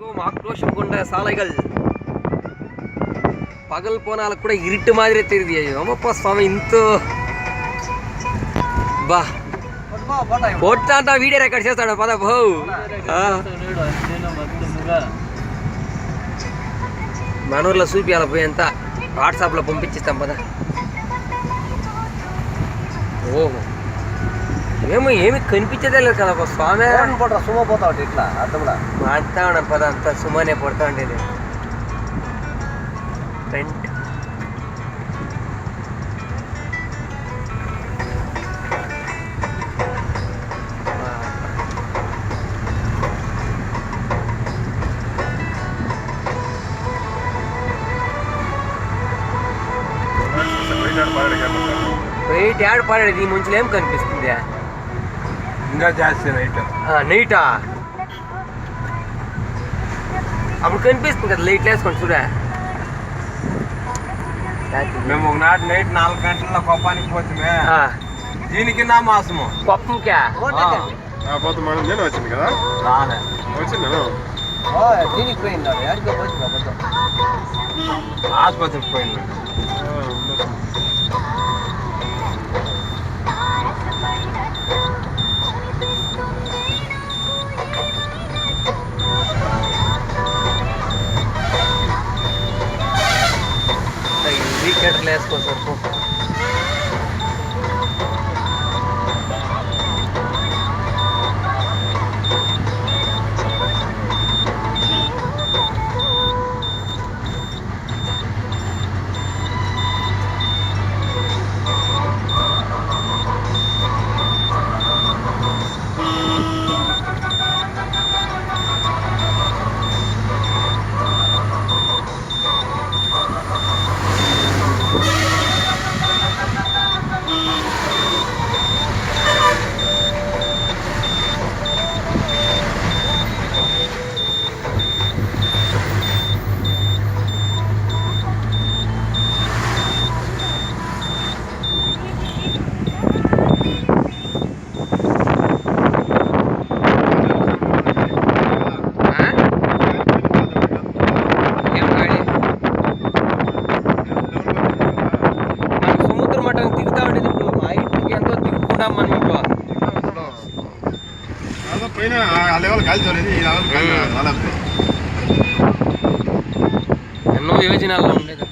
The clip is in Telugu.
பார்க்கும் ஆக்ரோஷம் கொண்ட சாலைகள், பகல் போனாலும் கூட இருட்டு மாதிரியே தெரியுது. ஆமாப்பா சுவாமி, ఇంత బా కొట్టాంట వీడియో రికార్డ్ చేస్తాడు పద బో. మనూర్లో చూపియాలి పోయి అంతా వాట్సాప్లో పంపించిస్తాం పద. ఓహో ఏమి కనిపించేదే లేదు కదా స్వామి. సుమ పోతా ఉంటే ఇట్లా అర్థం కూడా మాడుతా ఉన్నాను పద, అంతా సుమనే పడుతూ ఉండేది. ఫ్రంట్ వెయిట్ యాడ్ పడేది ఈ ముంచులో ఏం కనిపిస్తుంది ఇంకా జాస్తి నైటా అప్పుడు కనిపిస్తుంది కదా లైట్లు వేసుకొని చూడ. మేము ఒకనాటి నైట్ 4 గంటల కొప్పానికి పోతే దీనికి నా మాసము కొప్పంకా పోతే మనం నేను వచ్చింది కదా వచ్చింది దీనికి పోయింది ఆసుపత్రికి పోయింది. ఇండికేటర్లు వేసుకోసారు. ఎన్నో యోజనాల్లో ఉండేది.